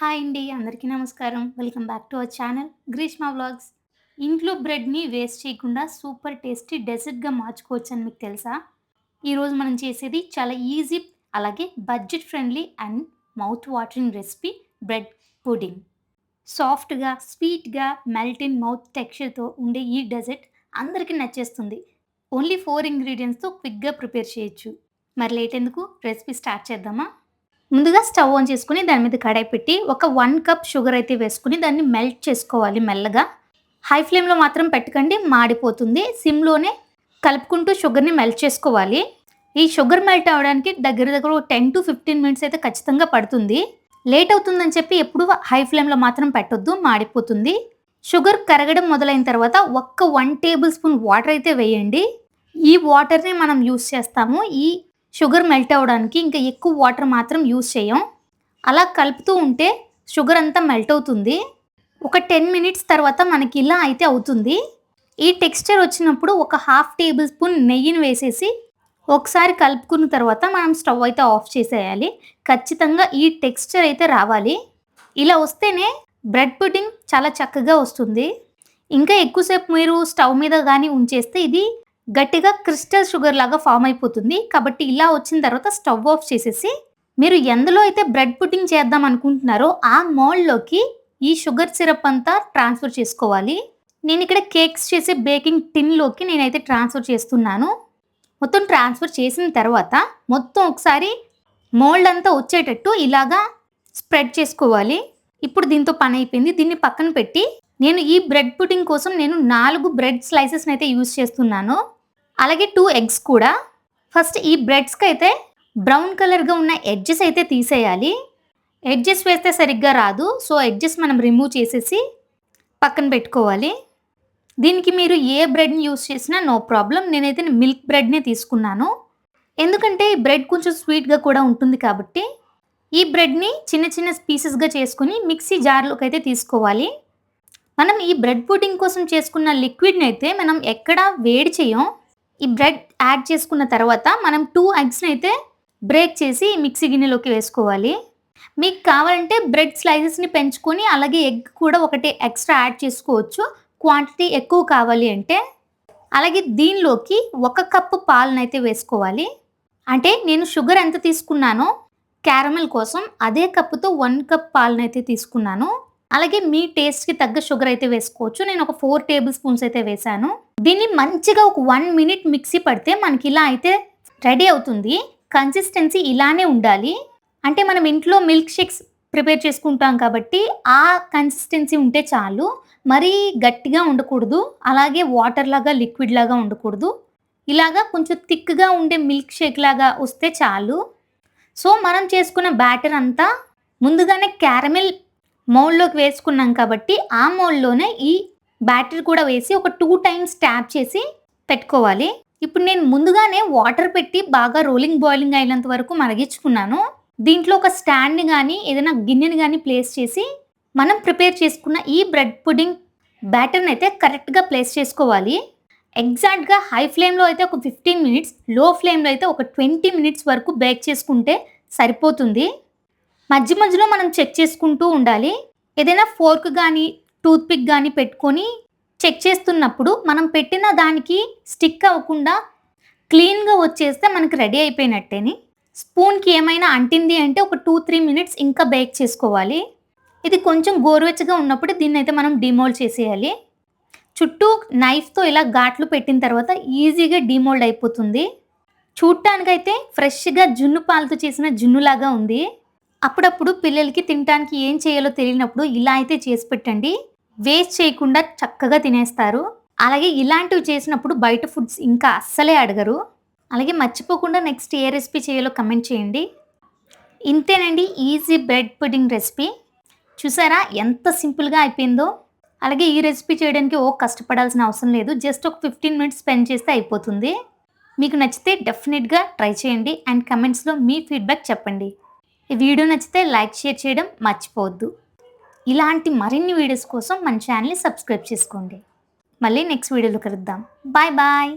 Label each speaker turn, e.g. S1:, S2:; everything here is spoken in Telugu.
S1: హాయ్ అండి. అందరికీ నమస్కారం. Welcome back to our channel Greeshma vlogs. ఇంట్లో బ్రెడ్‌ని వేస్ట్ చేయకుండా సూపర్ టేస్టీ డెజర్ట్‌గా మార్చుకోవచ్చని మీకు తెలుసా? ఈరోజు మనం చేసేది చాలా ఈజీ, అలాగే budget friendly and mouth watering recipe bread pudding. సాఫ్ట్‌గా, స్వీట్‌గా, మెల్ట్ ఇన్ మౌత్ టెక్స్చర్‌తో ఉండే ఈ డెజర్ట్ అందరికీ నచ్చేస్తుంది. ఓన్లీ 4 ఇంగ్రీడియెంట్స్‌తో క్విక్‌గా ప్రిపేర్ చేయొచ్చు. మరి లేట్ ఎందుకు? రెసిపీ స్టార్ట్ చేద్దామా? ముందుగా స్టవ్ ఆన్ చేసుకొని దాని మీద కడాయి పెట్టి ఒక 1 కప్ షుగర్ అయితే వేసుకొని దాన్ని మెల్ట్ చేసుకోవాలి మెల్లగా. హై ఫ్లేమ్‌లో మాత్రం పెట్టకండి, మాడిపోతుంది. సిమ్‌లోనే కలుపుకుంటూ షుగర్‌ని మెల్ట్ చేసుకోవాలి. ఈ షుగర్ మెల్ట్ అవ్వడానికి దగ్గర దగ్గర ఒక 10-15 మినిట్స్ అయితే ఖచ్చితంగా పడుతుంది. లేట్ అవుతుందని చెప్పి ఎప్పుడు హై ఫ్లేమ్‌లో మాత్రం పెట్టొద్దు, మాడిపోతుంది. షుగర్ కరగడం మొదలైన తర్వాత ఒక్క 1 టేబుల్ స్పూన్ వాటర్ అయితే వేయండి. ఈ వాటర్‌ని మనం యూజ్ చేస్తాము ఈ షుగర్ మెల్ట్ అవ్వడానికి. ఇంకా ఎక్కువ వాటర్ మాత్రం యూజ్ చేయం. అలా కలుపుతూ ఉంటే షుగర్ అంతా మెల్ట్ అవుతుంది. ఒక 10 మినిట్స్ తర్వాత మనకి ఇలా అయితే అవుతుంది. ఈ టెక్స్చర్ వచ్చినప్పుడు ఒక హాఫ్ టేబుల్ స్పూన్ నెయ్యిని వేసేసి ఒకసారి కలుపుకున్న తర్వాత మనం స్టవ్ అయితే ఆఫ్ చేసేయాలి. ఖచ్చితంగా ఈ టెక్స్చర్ అయితే రావాలి. ఇలా వస్తేనే బ్రెడ్ పుడ్డింగ్ చాలా చక్కగా వస్తుంది. ఇంకా ఎక్కువసేపు మీరు స్టవ్ మీద గానీ ఉంచేస్తే ఇది గట్టిగా క్రిస్టల్ షుగర్ లాగా ఫామ్ అయిపోతుంది. కాబట్టి ఇలా వచ్చిన తర్వాత స్టవ్ ఆఫ్ చేసేసి మీరు ఎందులో అయితే బ్రెడ్ పుడ్డింగ్ చేద్దాం అనుకుంటున్నారో ఆ మౌల్డ్‌లోకి ఈ షుగర్ సిరప్ అంతా ట్రాన్స్‌ఫర్ చేసుకోవాలి. నేను ఇక్కడ కేక్స్ చేసే బేకింగ్ టిన్‌లోకి నేనైతే ట్రాన్స్‌ఫర్ చేస్తున్నాను. మొత్తం ట్రాన్స్‌ఫర్ చేసిన తర్వాత మొత్తం ఒకసారి మౌల్డ్ అంతా వచ్చేటట్టు ఇలాగా స్ప్రెడ్ చేసుకోవాలి. ఇప్పుడు దీంతో పని అయిపోయింది. దీన్ని పక్కన పెట్టి నేను ఈ బ్రెడ్ పుడ్డింగ్ కోసం 4 బ్రెడ్ స్లైసెస్‌ని అయితే యూజ్ చేస్తున్నాను. అలాగే 2 ఎగ్స్ కూడా. ఫస్ట్ ఈ బ్రెడ్స్‌కైతే బ్రౌన్ కలర్‌గా ఉన్న ఎడ్జెస్ అయితే తీసేయాలి. ఎడ్జెస్ వేస్తే సరిగ్గా రాదు. సో, ఎడ్జెస్ మనం రిమూవ్ చేసేసి పక్కన పెట్టుకోవాలి. దీనికి మీరు ఏ బ్రెడ్‌ని యూజ్ చేసినా నో ప్రాబ్లమ్. నేనైతే మిల్క్ బ్రెడ్‌నే తీసుకున్నాను. ఎందుకంటే ఈ బ్రెడ్ కొంచెం స్వీట్‌గా కూడా ఉంటుంది కాబట్టి ఈ బ్రెడ్‌ని చిన్న చిన్న పీసెస్‌గా చేసుకొని మిక్సీ జార్‌లోకి అయితే తీసుకోవాలి. మనం ఈ బ్రెడ్ పుడ్డింగ్ కోసం చేసుకున్న లిక్విడ్‌ని అయితే మనం ఎక్కడా వేడి చేయం. ఈ బ్రెడ్ యాడ్ చేసుకున్న తర్వాత మనం 2 ఎగ్స్‌ని అయితే బ్రేక్ చేసి మిక్సీ గిన్నెలోకి వేసుకోవాలి. మీకు కావాలంటే బ్రెడ్ స్లైసెస్‌ని పెంచుకొని అలాగే ఎగ్ కూడా ఒకటి ఎక్స్‌ట్రా యాడ్ చేసుకోవచ్చు. క్వాంటిటీ ఎక్కువ కావాలి అంటే. అలాగే దీనిలోకి 1 కప్పు పాలనైతే వేసుకోవాలి. అంటే నేను షుగర్ ఎంత తీసుకున్నానో క్యారమెల్ కోసం అదే కప్పుతో 1 కప్ పాలనైతే తీసుకున్నాను. అలాగే మీ టేస్ట్‌కి తగ్గ షుగర్ అయితే వేసుకోవచ్చు. నేను ఒక 4 టేబుల్ స్పూన్స్ అయితే వేశాను. దీన్ని మంచిగా ఒక 1 మినిట్ మిక్సీ పడితే మనకి ఇలా అయితే రెడీ అవుతుంది. కన్సిస్టెన్సీ ఇలానే ఉండాలి. అంటే మనం ఇంట్లో మిల్క్ షేక్స్ ప్రిపేర్ చేసుకుంటాం కాబట్టి ఆ కన్సిస్టెన్సీ ఉంటే చాలు. మరీ గట్టిగా ఉండకూడదు. అలాగే వాటర్ లాగా, లిక్విడ్ లాగా ఉండకూడదు. ఇలాగా కొంచెం థిక్‌గా ఉండే మిల్క్ షేక్ లాగా వస్తే చాలు. సో, మనం చేసుకున్న బ్యాటర్ అంతా ముందుగానే క్యారమెల్ మౌల్డ్‌లోకి వేసుకున్నాం కాబట్టి ఆ మౌల్డ్‌లోనే ఈ బ్యాటర్ కూడా వేసి ఒక 2 టైమ్స్ ట్యాప్ చేసి పెట్టుకోవాలి. ఇప్పుడు నేను ముందుగానే వాటర్ పెట్టి బాగా బాయిలింగ్ అయినంత వరకు మరిగించుకున్నాను. దీంట్లో ఒక స్టాండ్‌ని గానీ, ఏదైనా గిన్నెని గానీ ప్లేస్ చేసి మనం ప్రిపేర్ చేసుకున్న ఈ బ్రెడ్ పుడ్డింగ్ బ్యాటర్‌ని అయితే కరెక్ట్‌గా ప్లేస్ చేసుకోవాలి. ఎగ్జాక్ట్‌గా హై ఫ్లేమ్‌లో అయితే ఒక 15 మినిట్స్, లో ఫ్లేమ్‌లో అయితే ఒక 20 మినిట్స్ వరకు బేక్ చేసుకుంటే సరిపోతుంది. మధ్య మధ్యలో మనం చెక్ చేసుకుంటూ ఉండాలి. ఏదైనా ఫోర్క్ గానీ, టూత్ పిక్ గానీ పెట్టుకొని చెక్ చేస్తున్నప్పుడు మనం పెట్టిన దానికి స్టిక్ అవ్వకుండా క్లీన్‌గా వచ్చేస్తే మనకి రెడీ అయిపోయినట్టేని. స్పూన్‌కి ఏమైనా అంటింది అంటే ఒక 2-3 మినిట్స్ ఇంకా బేక్ చేసుకోవాలి. ఇది కొంచెం గోరువెచ్చగా ఉన్నప్పుడు దీన్నైతే మనం డీమోల్డ్ చేసేయాలి. చుట్టూ నైఫ్‌తో ఇలా ఘాట్లు పెట్టిన తర్వాత ఈజీగా డీమోల్డ్ అయిపోతుంది. చూడటానికైతే ఫ్రెష్‌గా జున్ను పాలతో చేసిన జున్నులాగా ఉంది. అప్పుడప్పుడు పిల్లలకి తినటానికి ఏం చేయాలో తెలియనప్పుడు ఇలా అయితే చేసి పెట్టండి. వేస్ట్ చేయకుండా చక్కగా తినేస్తారు. అలాగే ఇలాంటివి చేసినప్పుడు బయట ఫుడ్స్ ఇంకా అస్సలే అడగరు. అలాగే మర్చిపోకుండా నెక్స్ట్ ఏ రెసిపీ చేయాలో కమెంట్ చేయండి. ఇంతేనండి ఈజీ బ్రెడ్ పుడ్డింగ్ రెసిపీ. చూసారా ఎంత సింపుల్‌గా అయిపోయిందో? అలాగే ఈ రెసిపీ చేయడానికి కష్టపడాల్సిన అవసరం లేదు. జస్ట్ ఒక 15 మినిట్స్ స్పెండ్ చేస్తే అయిపోతుంది. మీకు నచ్చితే డెఫినిట్‌గా ట్రై చేయండి అండ్ కమెంట్స్‌లో మీ ఫీడ్‌బ్యాక్ చెప్పండి. ఈ వీడియో నచ్చితే లైక్, షేర్ చేయడం మర్చిపోవద్దు. ఇలాంటి మరిన్ని వీడియోస్ కోసం మన ఛానల్‌ని సబ్స్క్రైబ్ చేసుకోండి. మళ్ళీ నెక్స్ట్ వీడియోలో కలుద్దాం. Bye bye.